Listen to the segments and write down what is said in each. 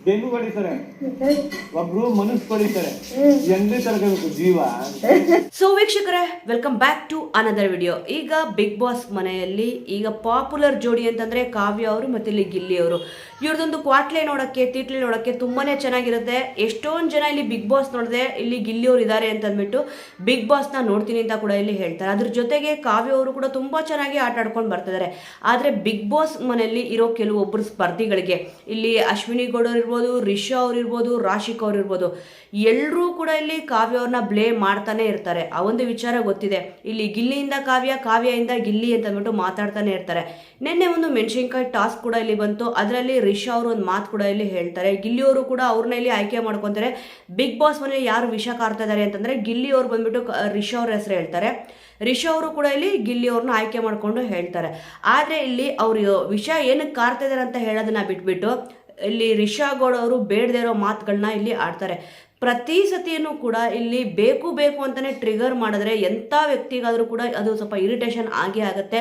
ಬೆನ್ನು ಹೊಡಿತಾರೆ, ಒಬ್ರು ಮನಸ್ಸು ಹೊಡಿತಾರೆ. ಹೆಂಗೆ ತರಬೇಕು ಜೀವ. ಸೊ ವೀಕ್ಷಕರೇ, welcome back to another video. ಈಗ ಬಿಗ್ ಬಾಸ್ ಮನೆಯಲ್ಲಿ ಈಗ ಪಾಪ್ಯುಲರ್ ಜೋಡಿ ಅಂತಂದ್ರೆ ಕಾವ್ಯ ಅವರು ಮತ್ತೆ ಇಲ್ಲಿ ಗಿಲ್ಲಿ ಅವರು. ಇವ್ರದೊಂದು ಕ್ವಾಟ್ಲೆ ನೋಡಕ್ಕೆ, ತೀಟ್ಲೆ ನೋಡಕ್ಕೆ ತುಂಬಾನೇ ಚೆನ್ನಾಗಿರುತ್ತೆ. ಎಷ್ಟೊಂದು ಜನ ಇಲ್ಲಿ ಬಿಗ್ ಬಾಸ್ ನೋಡಿದೆ ಇಲ್ಲಿ ಗಿಲ್ಲಿ ಅವರು ಇದ್ದಾರೆ ಅಂತ ಅಂದ್ಬಿಟ್ಟು ಬಿಗ್ ಬಾಸ್ನ ನೋಡ್ತೀನಿ ಅಂತ ಕೂಡ ಇಲ್ಲಿ ಹೇಳ್ತಾರೆ. ಅದ್ರ ಜೊತೆಗೆ ಕಾವ್ಯ ಅವರು ಕೂಡ ತುಂಬಾ ಚೆನ್ನಾಗಿ ಆಟ ಆಡ್ಕೊಂಡು ಬರ್ತಿದ್ದಾರೆ. ಆದ್ರೆ ಬಿಗ್ ಬಾಸ್ ಮನೆಯಲ್ಲಿ ಇರೋ ಕೆಲವೊಬ್ಬರು ಸ್ಪರ್ಧಿಗಳಿಗೆ ಇಲ್ಲಿ ಅಶ್ವಿನಿ ಗೌಡ ಇರ್ಬೋದು, ರಿಷಾ ಅವ್ರು ಇರ್ಬೋದು, ರಾಶಿಕ್ ಅವ್ರು ಇರ್ಬೋದು, ಎಲ್ಲರೂ ಕೂಡ ಇಲ್ಲಿ ಕಾವ್ಯ ಅವ್ರನ್ನ ಬ್ಲೇಮ್ ಮಾಡ್ತಾನೆ ಇರ್ತಾರೆ. ಆ ಒಂದು ವಿಚಾರ ಗೊತ್ತಿದೆ. ಇಲ್ಲಿ ಗಿಲ್ಲಿಯಿಂದ ಕಾವ್ಯ, ಕಾವ್ಯದಿಂದ ಗಿಲ್ಲಿ ಅಂತ ಅಂದ್ಬಿಟ್ಟು ಮಾತಾಡ್ತಾನೆ ಇರ್ತಾರೆ. ನಿನ್ನೆ ಒಂದು ಮೆಣಸಿನ್ಕಾಯಿ ಟಾಸ್ಕ್ ಕೂಡ ಇಲ್ಲಿ ಬಂತು. ಅದರಲ್ಲಿ ರಿಷಾ ಅವರು ಒಂದು ಮಾತು ಕೂಡ ಇಲ್ಲಿ ಹೇಳ್ತಾರೆ. ಗಿಲ್ಲಿ ಅವರು ಕೂಡ ಅವ್ರನ್ನ ಇಲ್ಲಿ ಆಯ್ಕೆ ಮಾಡ್ಕೊಂತಾರೆ. ಬಿಗ್ ಬಾಸ್ ಮನೆಯಲ್ಲಿ ಯಾರು ವಿಷ ಕಾರ್ತಾ ಇದ್ದಾರೆ ಅಂತಂದ್ರೆ ಗಿಲ್ಲಿ ಅವ್ರು ಬಂದ್ಬಿಟ್ಟು ರಿಷಾ ಅವ್ರ ಹೆಸರು ಹೇಳ್ತಾರೆ. ರಿಷಾ ಅವರು ಕೂಡ ಇಲ್ಲಿ ಗಿಲ್ಲಿ ಅವ್ರನ್ನ ಆಯ್ಕೆ ಮಾಡ್ಕೊಂಡು ಹೇಳ್ತಾರೆ. ಆದ್ರೆ ಇಲ್ಲಿ ಅವ್ರು ವಿಷ ಏನಕ್ಕೆ ಕಾರ್ತಾ ಇದಾರೆ ಅಂತ ಹೇಳೋದನ್ನ ಬಿಟ್ಬಿಟ್ಟು ಇಲ್ಲಿ ರಿಷಾ ಗೌಡ ಅವರು ಬೇಡದೇ ಇರೋ ಮಾತುಗಳನ್ನ ಇಲ್ಲಿ ಆಡ್ತಾರೆ. ಪ್ರತಿ ಸತಿಯೂ ಕೂಡ ಇಲ್ಲಿ ಬೇಕು ಬೇಕು ಅಂತಾನೆ ಟ್ರಿಗರ್ ಮಾಡಿದ್ರೆ ಎಂಥ ವ್ಯಕ್ತಿಗಾದರೂ ಕೂಡ ಅದು ಸ್ವಲ್ಪ ಇರಿಟೇಷನ್ ಆಗೇ ಆಗುತ್ತೆ.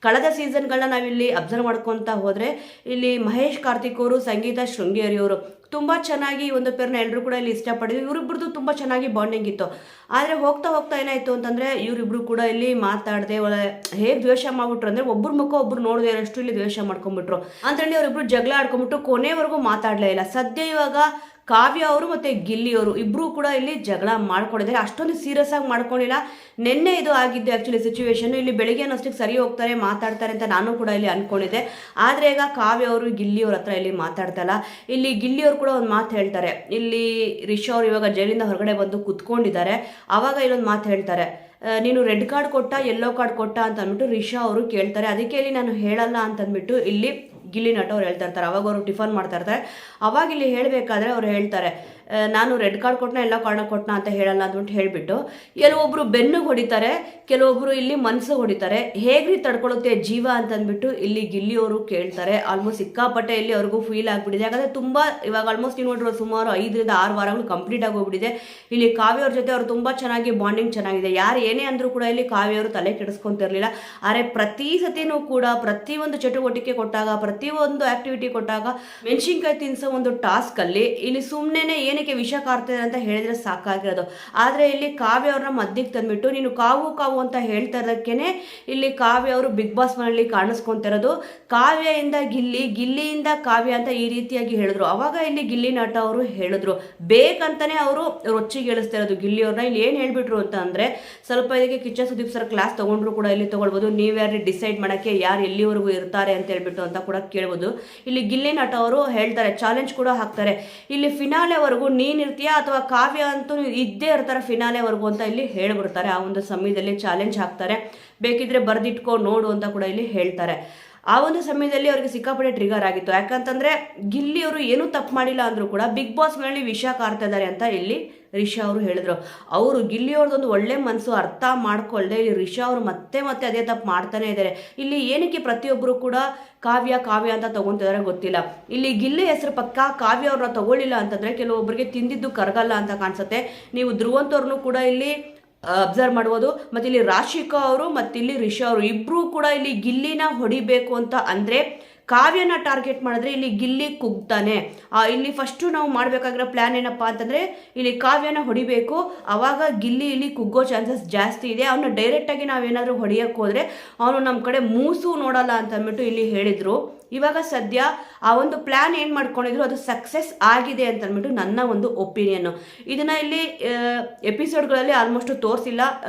ಕಳೆದ ಸೀಸನ್ಗಳನ್ನ ನಾವಿಲ್ಲಿ ಅಬ್ಸರ್ವ್ ಮಾಡ್ಕೊತಾ ಹೋದರೆ ಇಲ್ಲಿ ಮಹೇಶ್ ಕಾರ್ತಿಕ್ ಅವರು, ಸಂಗೀತ ಶೃಂಗೇರಿ ಅವರು ತುಂಬ ಚೆನ್ನಾಗಿ ಒಂದು ಪೇರ್ನ ಎಲ್ಲರೂ ಕೂಡ ಇಲ್ಲಿ ಇಷ್ಟಪಟ್ಟಿದ್ರು. ಇವರಿಬ್ಬರದು ತುಂಬ ಚೆನ್ನಾಗಿ ಬಾಂಡಿಂಗ್ ಇತ್ತು. ಆದರೆ ಹೋಗ್ತಾ ಹೋಗ್ತಾ ಏನಾಯಿತು ಅಂತಂದರೆ ಇವರಿಬ್ಬರು ಕೂಡ ಇಲ್ಲಿ ಮಾತಾಡದೆ ಹೇಗೆ ದ್ವೇಷ ಮಾಡ್ಬಿಟ್ರು ಅಂದರೆ ಒಬ್ಬರ ಮುಖ ಒಬ್ರು ನೋಡದೆ ಇರೋಷ್ಟು ಇಲ್ಲಿ ದ್ವೇಷ ಮಾಡ್ಕೊಂಡ್ಬಿಟ್ರು. ಅಂತೇಳಿ ಅವರಿಬ್ರು ಜಗಳ ಆಡ್ಕೊಂಡ್ಬಿಟ್ಟು ಕೊನೆವರೆಗೂ ಮಾತಾಡಲೇ ಇಲ್ಲ. ಸದ್ಯ ಇವಾಗ ಕಾವ್ಯ ಅವರು ಮತ್ತು ಗಿಲ್ಲಿ ಅವರು ಇಬ್ಬರು ಕೂಡ ಇಲ್ಲಿ ಜಗಳ ಮಾಡ್ಕೊಂಡಿದ್ದಾರೆ. ಅಷ್ಟೊಂದು ಸೀರಿಯಸ್ ಆಗಿ ಮಾಡ್ಕೊಂಡಿಲ್ಲ. ನಿನ್ನೆ ಇದು ಆಗಿದ್ದು ಆ್ಯಕ್ಚುಲಿ ಸಿಚುವೇಶನ್. ಇಲ್ಲಿ ಬೆಳಿಗ್ಗೆ ಅಷ್ಟಕ್ಕೆ ಸರಿ ಹೋಗ್ತಾರೆ, ಮಾತಾಡ್ತಾರೆ ಅಂತ ನಾನು ಕೂಡ ಇಲ್ಲಿ ಅಂದ್ಕೊಂಡಿದ್ದೆ. ಆದರೆ ಈಗ ಕಾವ್ಯ ಅವರು ಗಿಲ್ಲಿ ಅವ್ರ ಹತ್ರ ಇಲ್ಲಿ ಮಾತಾಡ್ತಲ್ಲ. ಇಲ್ಲಿ ಗಿಲ್ಲಿ ಅವರು ಕೂಡ ಒಂದು ಮಾತು ಹೇಳ್ತಾರೆ. ಇಲ್ಲಿ ರಿಷಾ ಅವರು ಇವಾಗ ಜೈಲಿಂದ ಹೊರಗಡೆ ಬಂದು ಕುತ್ಕೊಂಡಿದ್ದಾರೆ. ಆವಾಗ ಇಲ್ಲೊಂದು ಮಾತು ಹೇಳ್ತಾರೆ, ನೀನು ರೆಡ್ ಕಾರ್ಡ್ ಕೊಟ್ಟ, ಯೆಲ್ಲೋ ಕಾರ್ಡ್ ಕೊಟ್ಟ ಅಂತ ಅಂದ್ಬಿಟ್ಟು ರಿಷಾ ಅವರು ಕೇಳ್ತಾರೆ. ಅದಕ್ಕೆ ಇಲ್ಲಿ ನಾನು ಹೇಳಲ್ಲ ಅಂತಂದ್ಬಿಟ್ಟು ಇಲ್ಲಿ ಗಿಲ್ಲಿ ನಟ ಅವ್ರು ಹೇಳ್ತಾ ಇರ್ತಾರೆ. ಅವಾಗ ಅವರು ಟಿಫನ್ ಮಾಡ್ತಾ ಇರ್ತಾರೆ. ಅವಾಗ ಇಲ್ಲಿ ಹೇಳಬೇಕಾದ್ರೆ ಅವ್ರು ಹೇಳ್ತಾರೆ, ನಾನು ರೆಡ್ ಕಾರ್ಡ್ ಕೊಟ್ಟನ ಎಲ್ಲ ಕಾರಣ ಕೊಟ್ಟನ ಅಂತ ಹೇಳಲ್ಲ ಅಂದ್ಬಿಟ್ಟು ಹೇಳಿಬಿಟ್ಟು ಕೆಲವೊಬ್ರು ಬೆನ್ನಿಗೆ ಹೊಡಿತಾರೆ, ಕೆಲವೊಬ್ರು ಇಲ್ಲಿ ಮನಸ್ಸು ಹೊಡಿತಾರೆ. ಹೇಗ್ರಿ ತಡ್ಕೊಳ್ಳುತ್ತೆ ಜೀವ ಅಂತಂದ್ಬಿಟ್ಟು ಇಲ್ಲಿ ಗಿಲ್ಲಿ ಅವರು ಕೇಳ್ತಾರೆ. ಆಲ್ಮೋಸ್ಟ್ ಸಿಕ್ಕಾಪಟ್ಟೆ ಇಲ್ಲಿ ಅವ್ರಿಗೂ ಫೀಲ್ ಆಗಿಬಿಟ್ಟಿದೆ. ಯಾಕಂದರೆ ತುಂಬ ಇವಾಗ ಆಲ್ಮೋಸ್ಟ್ ನೀವು ನೋಡಿರೋ ಸುಮಾರು 5 ರಿಂದ 6 ವಾರಗಳು ಕಂಪ್ಲೀಟ್ ಆಗೋಗ್ಬಿಟ್ಟಿದೆ. ಇಲ್ಲಿ ಕಾವ್ಯ ಅವ್ರ ಜೊತೆ ಅವರು ತುಂಬ ಚೆನ್ನಾಗಿ ಬಾಂಡಿಂಗ್ ಚೆನ್ನಾಗಿದೆ. ಯಾರು ಏನೇ ಅಂದರೂ ಕೂಡ ಇಲ್ಲಿ ಕಾವ್ಯ ಅವರು ತಲೆ ಕೆಡಿಸ್ಕೊಂತಿರ್ಲಿಲ್ಲ. ಆದರೆ ಪ್ರತಿ ಸತಿನೂ ಕೂಡ ಪ್ರತಿಯೊಂದು ಚಟುವಟಿಕೆ ಕೊಟ್ಟಾಗ, ಪ್ರತಿಯೊಂದು ಆಕ್ಟಿವಿಟಿ ಕೊಟ್ಟಾಗ ಮೆಣಸಿನ್ಕಾಯಿ ತಿನ್ಸೋ ಒಂದು ಟಾಸ್ಕಲ್ಲಿ ಇಲ್ಲಿ ಸುಮ್ಮನೆ ಏನಕ್ಕೆ ವಿಷ ಕಾರ್ತಿದೆ ಅಂತ ಹೇಳಿದ್ರೆ ಸಾಕಾಗಿರೋದು. ಆದರೆ ಇಲ್ಲಿ ಕಾವ್ಯ ಅವ್ರನ್ನ ಮಧ್ಯಕ್ಕೆ ತಂದ್ಬಿಟ್ಟು ನೀನು ಕಾವು ಕಾವು ಅಂತ ಹೇಳ್ತಾ ಇರೋದಕ್ಕೇನೆ ಇಲ್ಲಿ ಕಾವ್ಯ ಅವರು ಬಿಗ್ ಬಾಸ್ ಮನೆಯಲ್ಲಿ ಕಾಣಿಸ್ಕೊಂತಿರೋದು. ಕಾವ್ಯದಿಂದ ಗಿಲ್ಲಿ, ಗಿಲ್ಲಿಯಿಂದ ಕಾವ್ಯ ಅಂತ ಈ ರೀತಿಯಾಗಿ ಹೇಳಿದ್ರು. ಅವಾಗ ಇಲ್ಲಿ ಗಿಲ್ಲಿ ನಟ ಅವರು ಹೇಳಿದ್ರು, ಬೇಕಂತಾನೆ ಅವರು ರೊಚ್ಚಿಗೆ ಹೇಳಿಸ್ತಾ ಇರೋದು ಗಿಲ್ಲಿ ಅವ್ರನ್ನ. ಇಲ್ಲಿ ಏನು ಹೇಳ್ಬಿಟ್ರು ಅಂತ ಅಂದರೆ, ಸ್ವಲ್ಪ ಇದಕ್ಕೆ ಕಿಚ್ಚ ಸುದೀಪ್ ಸರ್ ಕ್ಲಾಸ್ ತೊಗೊಂಡ್ರು ಕೂಡ ಇಲ್ಲಿ ತೊಗೊಳ್ಬೋದು. ನೀವ್ಯಾರು ಡಿಸೈಡ್ ಮಾಡೋಕ್ಕೆ ಯಾರು ಎಲ್ಲಿವರೆಗೂ ಇರ್ತಾರೆ ಅಂತ ಹೇಳ್ಬಿಟ್ಟು ಅಂತ ಕೂಡ ಕೇಳ್ಬೋದು. ಇಲ್ಲಿ ಗಿಲ್ಲಿ ನಟ ಅವರು ಹೇಳ್ತಾರೆ, ಚಾಲೆಂಜ್ ಕೂಡ ಹಾಕ್ತಾರೆ. ಇಲ್ಲಿ ಫಿನಾಲೆವರೆಗೂ ನೀನಿರ್ತೀಯಾ ಅಥವಾ ಕಾವ್ಯ ಅಂತೂ ಇದ್ದೇ ಇರ್ತಾರೆ ಫಿನಾಲೆವರೆಗೂ ಅಂತ ಇಲ್ಲಿ ಹೇಳ್ಬಿಡ್ತಾರೆ. ಆ ಒಂದು ಸಮಯದಲ್ಲಿ ಚಾಲೆಂಜ್ ಹಾಕ್ತಾರೆ. ಬೇಕಿದ್ರೆ ಬರೆದಿಟ್ಕೊ ನೋಡು ಅಂತ ಕೂಡ ಇಲ್ಲಿ ಹೇಳ್ತಾರೆ. ಆ ಒಂದು ಸಮಯದಲ್ಲಿ ಅವ್ರಿಗೆ ಸಿಕ್ಕಾಪಟ್ಟೆ ಟ್ರಿಗರ್ ಆಗಿತ್ತು. ಯಾಕಂತಂದರೆ ಗಿಲ್ಲಿ ಅವರು ಏನೂ ತಪ್ಪು ಮಾಡಿಲ್ಲ ಅಂದರೂ ಕೂಡ ಬಿಗ್ ಬಾಸ್ ಮೇಲೆ ವಿಷ ಕಾರ್ತಾ ಇದ್ದಾರೆ ಅಂತ ಇಲ್ಲಿ ರಿಷಾ ಅವರು ಹೇಳಿದ್ರು. ಅವರು ಗಿಲ್ಲಿ ಅವ್ರದ್ದೊಂದು ಒಳ್ಳೆ ಮನಸ್ಸು ಅರ್ಥ ಮಾಡ್ಕೊಳ್ಳದೆ ಇಲ್ಲಿ ರಿಷಾ ಅವರು ಮತ್ತೆ ಮತ್ತೆ ಅದೇ ತಪ್ಪು ಮಾಡ್ತಾನೆ ಇದ್ದಾರೆ. ಇಲ್ಲಿ ಏನಕ್ಕೆ ಪ್ರತಿಯೊಬ್ಬರು ಕೂಡ ಕಾವ್ಯ ಕಾವ್ಯ ಅಂತ ತೊಗೊತಿದ್ದಾರೆ ಗೊತ್ತಿಲ್ಲ. ಇಲ್ಲಿ ಗಿಲ್ಲಿ ಹೆಸರು ಪಕ್ಕ ಕಾವ್ಯ ಅವ್ರನ್ನ ತಗೊಳ್ಳಿಲ್ಲ ಅಂತಂದರೆ ಕೆಲವೊಬ್ಬರಿಗೆ ತಿಂದಿದ್ದು ಕರಗಲ್ಲ ಅಂತ ಕಾಣಿಸುತ್ತೆ. ನೀವು ಧ್ರುವಂತವ್ರನ್ನೂ ಕೂಡ ಇಲ್ಲಿ ಅಬ್ಸರ್ವ್ ಮಾಡ್ಬೋದು. ಮತ್ತು ಇಲ್ಲಿ ರಾಶಿಕಾ ಅವರು ಮತ್ತು ಇಲ್ಲಿ ರಿಷಾ ಅವರು ಇಬ್ಬರೂ ಕೂಡ ಇಲ್ಲಿ ಗಿಲ್ಲಿನ ಹೊಡಿಬೇಕು ಅಂತ ಅಂದರೆ ಕಾವ್ಯನ ಟಾರ್ಗೆಟ್ ಮಾಡಿದ್ರೆ ಇಲ್ಲಿ ಗಿಲ್ಲಿ ಕುಗ್ತಾನೆ. ಇಲ್ಲಿ ಫಸ್ಟು ನಾವು ಮಾಡಬೇಕಾಗಿರೋ ಪ್ಲ್ಯಾನ್ ಏನಪ್ಪ ಅಂತಂದರೆ ಇಲ್ಲಿ ಕಾವ್ಯನ ಹೊಡಿಬೇಕು. ಆವಾಗ ಗಿಲ್ಲಿ ಇಲ್ಲಿ ಕುಗ್ಗೋ ಚಾನ್ಸಸ್ ಜಾಸ್ತಿ ಇದೆ. ಅವನ್ನ ಡೈರೆಕ್ಟಾಗಿ ನಾವೇನಾದರೂ ಹೊಡೆಯೋಕ್ಕೆ ಹೋದರೆ ಅವನು ನಮ್ಮ ಕಡೆ ಮೂಸು ನೋಡಲ್ಲ ಅಂತ ಅಂದ್ಬಿಟ್ಟು ಇಲ್ಲಿ ಹೇಳಿದರು. ಇವಾಗ ಸದ್ಯ ಆ ಒಂದು ಪ್ಲ್ಯಾನ್ ಏನು ಮಾಡ್ಕೊಂಡಿದ್ರು ಅದು ಸಕ್ಸಸ್ ಆಗಿದೆ ಅಂತ ಅಂದ್ಬಿಟ್ಟು ನನ್ನ ಒಂದು ಒಪಿನಿಯನ್ನು. ಇದನ್ನು ಇಲ್ಲಿ ಎಪಿಸೋಡ್ಗಳಲ್ಲಿ ಆಲ್ಮೋಸ್ಟ್ ತೋರಿಸಿಲ್ಲ.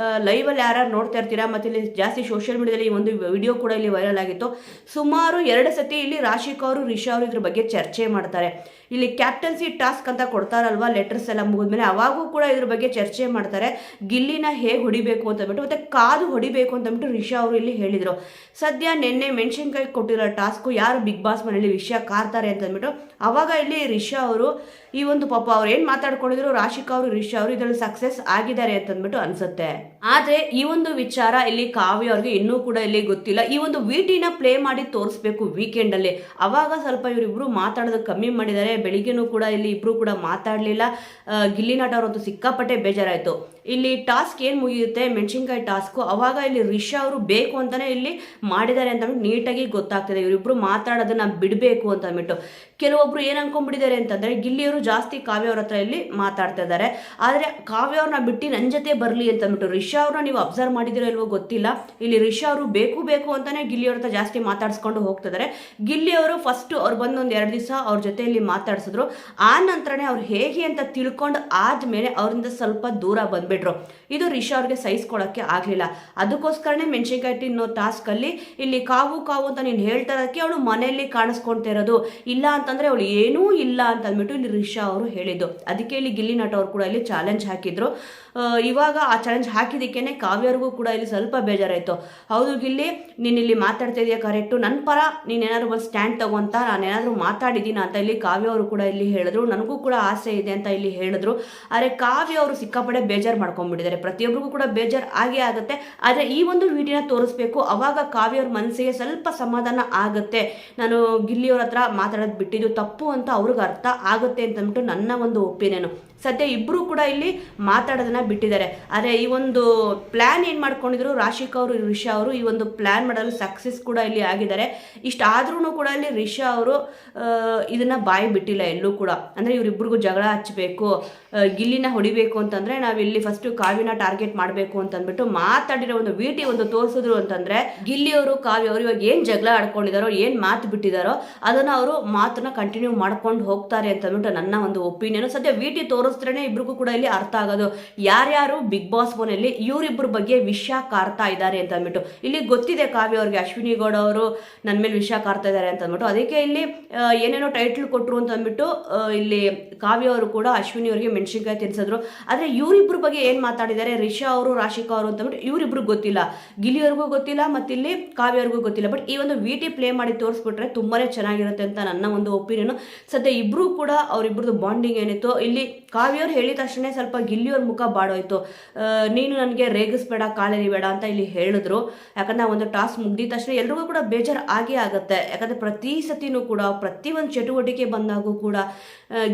ಲೈವಲ್ಲಿ ಯಾರು ನೋಡ್ತಾ ಇರ್ತೀರಾ. ಮತ್ತು ಇಲ್ಲಿ ಜಾಸ್ತಿ ಸೋಷಿಯಲ್ ಮೀಡಿಯಾದಲ್ಲಿ ಈ ಒಂದು ವಿಡಿಯೋ ಕೂಡ ಇಲ್ಲಿ ವೈರಲ್ ಆಗಿತ್ತು. ಸುಮಾರು 2 ಸತಿ ಇಲ್ಲಿ ರಾಶಿಕಾ ಅವರು, ರಿಷಾ ಅವರು ಇದ್ರ ಬಗ್ಗೆ ಚರ್ಚೆ ಮಾಡ್ತಾರೆ. ಇಲ್ಲಿ ಕ್ಯಾಪ್ಟನ್ಸಿ ಟಾಸ್ಕ್ ಅಂತ ಕೊಡ್ತಾರಲ್ವಾ ಲೆಟರ್ಸ್ ಎಲ್ಲ ಮುಗಿದ್ಮೇಲೆ, ಅವಾಗೂ ಕೂಡ ಇದ್ರ ಬಗ್ಗೆ ಚರ್ಚೆ ಮಾಡ್ತಾರೆ. ಗಿಲ್ಲಿನ ಹೇಗೆ ಹೊಡಿಬೇಕು ಅಂತಂದ್ಬಿಟ್ಟು ಮತ್ತು ಕಾದು ಹೊಡಿಬೇಕು ಅಂತಂದ್ಬಿಟ್ಟು ರಿಷಾ ಅವರು ಇಲ್ಲಿ ಹೇಳಿದರು. ಸದ್ಯ ನಿನ್ನೆ ಮೆಣಸಿನ್ಕಾಯಿ ಕೊಟ್ಟಿರೋ ಟಾಸ್ಕು ಯಾರು ಬಿಗ್ ಬಾಸ್ ಮನೆಯಲ್ಲಿ ವಿಷಯ ಕಾರ್ತಾರೆ ಅಂತಂದ್ಬಿಟ್ಟು ಅವಾಗ ಇಲ್ಲಿ ರಿಷಾ ಅವರು ಈ ಒಂದು ಪಾಪ ಅವ್ರು ಏನು ಮಾತಾಡ್ಕೊಂಡಿದ್ರು ರಾಶಿಕಾ ಅವರು, ರಿಷಾ ಅವರು ಇದರಲ್ಲಿ ಸಕ್ಸಸ್ ಆಗಿದ್ದಾರೆ ಅಂತಂದ್ಬಿಟ್ಟು ಅನ್ಸುತ್ತೆ. ಆದರೆ ಈ ಒಂದು ವಿಚಾರ ಇಲ್ಲಿ ಕಾವ್ಯ ಅವ್ರಿಗೆ ಇನ್ನೂ ಕೂಡ ಇಲ್ಲಿ ಗೊತ್ತಿಲ್ಲ. ಈ ಒಂದು ವಿಟಿನ ಪ್ಲೇ ಮಾಡಿ ತೋರಿಸ್ಬೇಕು ವೀಕೆಂಡಲ್ಲಿ. ಅವಾಗ ಸ್ವಲ್ಪ ಇವರಿಬ್ರು ಮಾತಾಡೋದು ಕಮ್ಮಿ ಮಾಡಿದ್ದಾರೆ. ಬೆಳಿಗ್ಗೆನೂ ಕೂಡ ಇಲ್ಲಿ ಇಬ್ರು ಕೂಡ ಮಾತಾಡಲಿಲ್ಲ. ಗಿಲ್ಲಿ ನಟ ಅವರಂತೂ ಸಿಕ್ಕಾಪಟ್ಟೆ ಬೇಜಾರಾಯಿತು. ಇಲ್ಲಿ ಟಾಸ್ಕ್ ಏನು ಮುಗಿಯುತ್ತೆ ಮೆಣಸಿನ್ಕಾಯಿ ಟಾಸ್ಕು, ಅವಾಗ ಇಲ್ಲಿ ರಿಷಾ ಅವರು ಬೇಕು ಅಂತಲೇ ಇಲ್ಲಿ ಮಾಡಿದ್ದಾರೆ ಅಂತ ನೀಟಾಗಿ ಗೊತ್ತಾಗ್ತದೆ. ಇವರಿಬ್ರು ಮಾತಾಡೋದನ್ನ ಬಿಡಬೇಕು ಅಂತ ಅಂದ್ಬಿಟ್ಟು ಕೆಲವೊಬ್ರು ಏನ್ ಅನ್ಕೊಂಡ್ಬಿಟ್ಟಿದ್ದಾರೆ ಅಂತಂದ್ರೆ ಗಿಲ್ಲಿಯವರು ಜಾಸ್ತಿ ಕಾವ್ಯ ಅವ್ರ ಹತ್ರ ಇಲ್ಲಿ ಮಾತಾಡ್ತಾ ಇದ್ದಾರೆ. ಆದ್ರೆ ಕಾವ್ಯ ಅವ್ರನ್ನ ಬಿಟ್ಟು ನನ್ನ ಜೊತೆ ಬರ್ಲಿ ಅಂತ ಅಂದ್ಬಿಟ್ಟು ರಿಷಾ ಅವ್ರನ್ನ ನೀವು ಅಬ್ಸರ್ವ್ ಮಾಡಿದಿರೋ ಇಲ್ವೋ ಗೊತ್ತಿಲ್ಲ, ಇಲ್ಲಿ ರಿಷಾ ಅವರು ಬೇಕು ಬೇಕು ಅಂತಾನೆ ಗಿಲ್ಲಿ ಅವ್ರ ಹತ್ರ ಜಾಸ್ತಿ ಮಾತಾಡ್ಸ್ಕೊಂಡು ಹೋಗ್ತಿದ್ದಾರೆ. ಗಿಲ್ಲಿ ಅವರು ಫಸ್ಟ್ ಅವ್ರು ಬಂದು ಒಂದ್ 2 ದಿವಸ ಅವ್ರ ಜೊತೆಯಲ್ಲಿ ಮಾತಾಡ್ಸಿದ್ರು. ಆ ನಂತರನೇ ಅವ್ರು ಹೇಗೆ ಅಂತ ತಿಳ್ಕೊಂಡು ಆದ್ಮೇಲೆ ಅವರಿಂದ ಸ್ವಲ್ಪ ದೂರ ಬಂದ್ಬಿಟ್ರು. ಇದು ರಿಷಾ ಅವ್ರಿಗೆ ಸಹಿಸ್ಕೊಳಕ್ಕೆ ಆಗ್ಲಿಲ್ಲ. ಅದಕ್ಕೋಸ್ಕರನೇ ಮೆಣಸಿನ್ಕಾಯಿ ತಿನ್ನೋ ಟಾಸ್ಕ್ ಅಲ್ಲಿ ಇಲ್ಲಿ ಕಾವು ಕಾವು ಅಂತ ನೀನು ಹೇಳ್ತಾ ಇರೋದಕ್ಕೆ ಅವಳು ಮನೆಯಲ್ಲಿ ಕಾಣಿಸ್ಕೊಳ್ತಾ ಇರೋದು, ಇಲ್ಲ ಅಂತಂದ್ರೆ ಅವಳು ಏನೂ ಇಲ್ಲ ಅಂತ ಅಂದ್ಬಿಟ್ಟು ಇಲ್ಲಿ ರಿಷಾ ಅವರು ಹೇಳಿದ್ದು. ಅದಕ್ಕೆ ಇಲ್ಲಿ ಗಿಲ್ಲಿ ನಟ ಅವರು ಕೂಡ ಇಲ್ಲಿ ಚಾಲೆಂಜ್ ಹಾಕಿದ್ರು. ಇವಾಗ ಆ ಚಾಲೆಂಜ್ ಹಾಕಿದಕ್ಕೇನೆ ಕಾವ್ಯವ್ರಿಗೂ ಕೂಡ ಇಲ್ಲಿ ಸ್ವಲ್ಪ ಬೇಜಾರಾಯ್ತು. ಹೌದು ಗಿಲ್ಲಿ, ನೀನು ಇಲ್ಲಿ ಮಾತಾಡ್ತಾ ಇದೆಯಾ ಕರೆಕ್ಟು, ನನ್ನ ಪರ ನೀನೇನಾದ್ರು ಒಂದು ಸ್ಟ್ಯಾಂಡ್ ತಗೊಂತ ನಾನೇನಾದ್ರೂ ಮಾತಾಡಿದ್ದೀನಿ ಅಂತ ಇಲ್ಲಿ ಕಾವ್ಯ ಅವರು ಕೂಡ ಇಲ್ಲಿ ಹೇಳಿದ್ರು. ನನಗೂ ಕೂಡ ಆಸೆ ಇದೆ ಅಂತ ಇಲ್ಲಿ ಹೇಳಿದ್ರು. ಆದರೆ ಕಾವ್ಯ ಅವರು ಸಿಕ್ಕಾಪಡೆ ಬೇಜಾರು ಮಾಡ್ಕೊಂಡ್ಬಿಟ್ಟಿದ್ದಾರೆ. ಪ್ರತಿಯೊಬ್ಬರಿಗೂ ಕೂಡ ಬೇಜಾರು ಆಗೇ ಆಗುತ್ತೆ. ಆದರೆ ಈ ಒಂದು ವಿಡಿಯೋನ ತೋರಿಸ್ಬೇಕು, ಅವಾಗ ಕಾವ್ಯ ಅವ್ರ ಮನಸ್ಸಿಗೆ ಸ್ವಲ್ಪ ಸಮಾಧಾನ ಆಗುತ್ತೆ. ನಾನು ಗಿಲ್ಲಿಯವ್ರ ಹತ್ರ ಮಾತಾಡೋದು ಬಿಟ್ಟಿದ್ದು ತಪ್ಪು ಅಂತ ಅವ್ರಿಗೆ ಅರ್ಥ ಆಗುತ್ತೆ ಅಂತ ಅಂದ್ಬಿಟ್ಟು ನನ್ನ ಒಂದು ಒಪಿನಿಯನು. ಸದ್ಯ ಇಬ್ಬರು ಕೂಡ ಇಲ್ಲಿ ಮಾತಾಡೋದನ್ನ ಬಿಟ್ಟಿದ್ದಾರೆ. ಆದರೆ ಈ ಒಂದು ಪ್ಲಾನ್ ಏನು ಮಾಡ್ಕೊಂಡಿದ್ರು ರಾಶಿಕಾ ಅವರು ರಿಷಾ ಅವರು, ಈ ಒಂದು ಪ್ಲಾನ್ ಮಾಡಲು ಸಕ್ಸಸ್ ಕೂಡ ಇಲ್ಲಿ ಆಗಿದ್ದಾರೆ. ಇಷ್ಟಾದ್ರೂ ಕೂಡ ಇಲ್ಲಿ ರಿಷಾ ಅವರು ಇದನ್ನ ಬಾಯಿ ಬಿಟ್ಟಿಲ್ಲ ಎಲ್ಲೂ ಕೂಡ. ಅಂದರೆ ಇವರಿಬ್ಬರಿಗೂ ಜಗಳ ಹಚ್ಚಬೇಕು, ಗಿಲ್ಲಿನ ಹೊಡಿಬೇಕು ಅಂತಂದ್ರೆ ನಾವಿಲ್ಲಿ ಫಸ್ಟ್ ಕಾವ್ಯನ ಟಾರ್ಗೆಟ್ ಮಾಡಬೇಕು ಅಂತ ಅಂದ್ಬಿಟ್ಟು ಮಾತಾಡಿರೋ ಒಂದು ವಿಟಿ ಒಂದು ತೋರಿಸಿದ್ರು ಅಂತಂದ್ರೆ ಗಿಲ್ಲಿ ಅವರು ಕಾವ್ಯ ಅವರು ಇವಾಗ ಏನು ಜಗಳ ಆಡ್ಕೊಂಡಿದಾರೋ, ಏನು ಮಾತು ಬಿಟ್ಟಿದಾರೋ ಅದನ್ನ ಅವರು ಮಾತನ್ನ ಕಂಟಿನ್ಯೂ ಮಾಡ್ಕೊಂಡು ಹೋಗ್ತಾರೆ ಅಂತ ಅಂದ್ಬಿಟ್ಟು ನನ್ನ ಒಂದು ಒಪಿನಿಯನ್. ಸದ್ಯ ವಿಟಿ ತೋರಿಸ್ತ್ರೇ ಇಬ್ರಿಗೂ ಕೂಡ ಇಲ್ಲಿ ಅರ್ಥ ಆಗೋದು ಯಾರ್ಯಾರು ಬಿಗ್ ಬಾಸ್ ಮನೆಯಲ್ಲಿ ಇವರಿಬ್ಬರ ಬಗ್ಗೆ ವಿಷ ಕಾರ್ತಾ ಇದ್ದಾರೆ ಅಂತ ಅಂದ್ಬಿಟ್ಟು. ಇಲ್ಲಿ ಗೊತ್ತಿದೆ ಕಾವ್ಯ ಅವ್ರಿಗೆ ಅಶ್ವಿನಿ ಗೌಡ ಅವರು ನನ್ನ ಮೇಲೆ ವಿಷ ಕಾರ್ತಾ ಇದ್ದಾರೆ ಅಂತ ಅಂದ್ಬಿಟ್ಟು. ಅದಕ್ಕೆ ಇಲ್ಲಿ ಏನೇನೋ ಟೈಟ್ಲ್ ಕೊಟ್ಟರು ಅಂತ ಅಂದ್ಬಿಟ್ಟು ಇಲ್ಲಿ ಕಾವ್ಯ ಅವರು ಕೂಡ ಅಶ್ವಿನಿ ಅವರಿಗೆ ಮೆಣಸಿನ್ಕಾಯಿ ತಿನ್ಸಿದ್ರು. ಆದರೆ ಇವರಿಬ್ಬರ ಬಗ್ಗೆ ಏನು ಮಾತಾಡಿದ್ದಾರೆ ರಿಷಾ ಅವರು ರಾಶಿಕಾ ಅವರು ಅಂತ ಅಂದ್ಬಿಟ್ಟು ಇವರಿಬ್ರಿಗೆ ಗೊತ್ತಿಲ್ಲ, ಗಿಲ್ಲಿಯವ್ರಿಗೂ ಗೊತ್ತಿಲ್ಲ, ಮತ್ತಿಲ್ಲಿ ಕಾವ್ಯ ಅವ್ರಿಗೂ ಗೊತ್ತಿಲ್ಲ. ಬಟ್ ಈ ಒಂದು ವಿಟಿ ಪ್ಲೇ ಮಾಡಿ ತೋರಿಸ್ಬಿಟ್ರೆ ತುಂಬಾನೇ ಚೆನ್ನಾಗಿರುತ್ತೆ ಅಂತ ನನ್ನ ಒಂದು ಒಪಿನಿಯನ್. ಸದ್ಯ ಇಬ್ರು ಕೂಡ ಅವರಿಬ್ರದ್ದು ಬಾಂಡಿಂಗ್ ಏನಿತ್ತು ಇಲ್ಲಿ ಕಾವ್ಯವ್ರು ಹೇಳಿದ ತಕ್ಷಣ ಸ್ವಲ್ಪ ಗಿಲ್ಲಿಯವ್ರ ಮುಖ ಬಾಡೋಯ್ತು. ನೀನು ನನಗೆ ರೇಗಿಸ್ಬೇಡ, ಕಾಲೆರಿಬೇಡ ಅಂತ ಇಲ್ಲಿ ಹೇಳಿದ್ರು. ಯಾಕಂದ್ರೆ ಒಂದು ಟಾಸ್ಕ್ ಮುಗ್ದಿದ ತಕ್ಷಣ ಎಲ್ರಿಗೂ ಕೂಡ ಬೇಜಾರು ಆಗೇ ಆಗುತ್ತೆ. ಯಾಕಂದ್ರೆ ಪ್ರತಿ ಸತಿನೂ ಕೂಡ ಪ್ರತಿ ಒಂದು ಚಟುವಟಿಕೆ ಬಂದಾಗೂ ಕೂಡ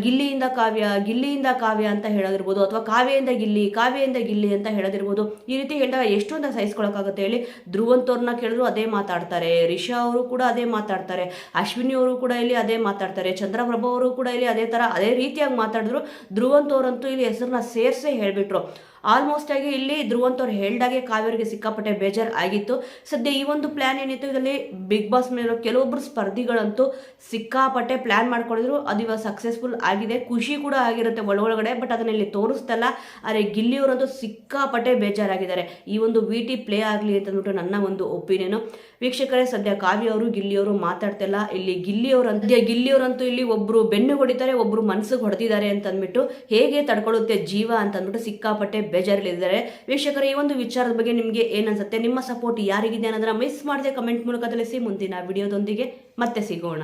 ಗಿಲ್ಲಿಯಿಂದ ಕಾವ್ಯ, ಗಿಲ್ಲಿಯಿಂದ ಕಾವ್ಯ ಅಂತ ಹೇಳೋದಿರ್ಬೋದು, ಅಥವಾ ಕಾವ್ಯದಿಂದ ಗಿಲ್ಲಿ, ಕಾವ್ಯದಿಂದ ಗಿಲ್ಲಿ ಅಂತ ಹೇಳೋದಿರ್ಬೋದು. ಈ ರೀತಿ ಹೇಳಿದಾಗ ಎಷ್ಟೊಂದು ಸಹಿಸ್ಕೊಳಕ್ಕಾಗುತ್ತೆ ಹೇಳಿ. ಧ್ರುವಂತವ್ರನ್ನ ಕೇಳಿದ್ರು ಅದೇ ಮಾತಾಡ್ತಾರೆ, ರಿಷಾ ಅವರು ಕೂಡ ಅದೇ ಮಾತಾಡ್ತಾರೆ, ಅಶ್ವಿನಿ ಅವರು ಕೂಡ ಇಲ್ಲಿ ಅದೇ ಮಾತಾಡ್ತಾರೆ, ಚಂದ್ರಪ್ರಭಾ ಅವರು ಕೂಡ ಇಲ್ಲಿ ಅದೇ ರೀತಿಯಾಗಿ ಮಾತಾಡಿದ್ರು. ಧ್ರುವಂತವ್ರಂತೂ ಇಲ್ಲಿ ಹೆಸರನ್ನ ಸೇರಿಸೇ ಹೇಳ್ಬಿಟ್ರು. ಆಲ್ಮೋಸ್ಟ್ ಆಗಿ ಇಲ್ಲಿ ಧ್ರುವಂತವ್ರು ಹೇಳ್ದಾಗೆ ಕಾವ್ಯರಿಗೆ ಸಿಕ್ಕಾಪಟ್ಟೆ ಬೇಜಾರು ಆಗಿತ್ತು. ಸದ್ಯ ಈ ಒಂದು ಪ್ಲಾನ್ ಏನಿತ್ತು ಇದರಲ್ಲಿ ಬಿಗ್ ಬಾಸ್ ಮೇಲಿರೋ ಕೆಲವೊಬ್ಬರು ಸ್ಪರ್ಧಿಗಳಂತೂ ಸಿಕ್ಕಾಪಟ್ಟೆ ಪ್ಲಾನ್ ಮಾಡ್ಕೊಂಡಿದ್ರು. ಅದು ಇವಾಗ ಸಕ್ಸಸ್ಫುಲ್ ಆಗಿದೆ, ಖುಷಿ ಕೂಡ ಆಗಿರುತ್ತೆ ಒಳಗಡೆ. ಬಟ್ ಅದನ್ನ ಇಲ್ಲಿ ತೋರಿಸ್ತಲ್ಲ. ಆದರೆ ಗಿಲ್ಲಿಯವರಂತೂ ಸಿಕ್ಕಾಪಟ್ಟೆ ಬೇಜಾರಾಗಿದ್ದಾರೆ. ಈ ಒಂದು ವಿಟಿ ಪ್ಲೇ ಆಗಲಿ ಅಂತಂದ್ಬಿಟ್ಟು ನನ್ನ ಒಂದು ಒಪಿನಿಯನು. ವೀಕ್ಷಕರೇ, ಸದ್ಯ ಕಾವ್ಯ ಅವರು ಗಿಲ್ಲಿಯವರು ಮಾತಾಡ್ತಿಲ್ಲ. ಇಲ್ಲಿ ಗಿಲ್ಲಿಯವರಂತೂ ಇಲ್ಲಿ ಒಬ್ರು ಬೆನ್ನು ಹೊಡಿತಾರೆ, ಒಬ್ರು ಮನಸ್ಸಿಗೆ ಹೊಡೆದಿದ್ದಾರೆ ಅಂತ ಅಂದ್ಬಿಟ್ಟು ಹೇಗೆ ತಡ್ಕೊಳ್ಳುತ್ತೆ ಜೀವ ಅಂತ ಅಂದ್ಬಿಟ್ಟು ಸಿಕ್ಕಾಪಟ್ಟೆ ಬೇಜಾರಲ್ಲಿದ್ದಾರೆ. ವೀಕ್ಷಕರೇ, ಈ ಒಂದು ವಿಚಾರದ ಬಗ್ಗೆ ನಿಮಗೆ ಏನನ್ಸುತ್ತೆ, ನಿಮ್ಮ ಸಪೋರ್ಟ್ ಯಾರಿಗಿದೆ ಅನ್ನೋದನ್ನ ಮಿಸ್ ಮಾಡದೆ ಕಮೆಂಟ್ ಮೂಲಕ ತಿಳಿಸಿ. ಮುಂದಿನ ವಿಡಿಯೋದೊಂದಿಗೆ ಮತ್ತೆ ಸಿಗೋಣ.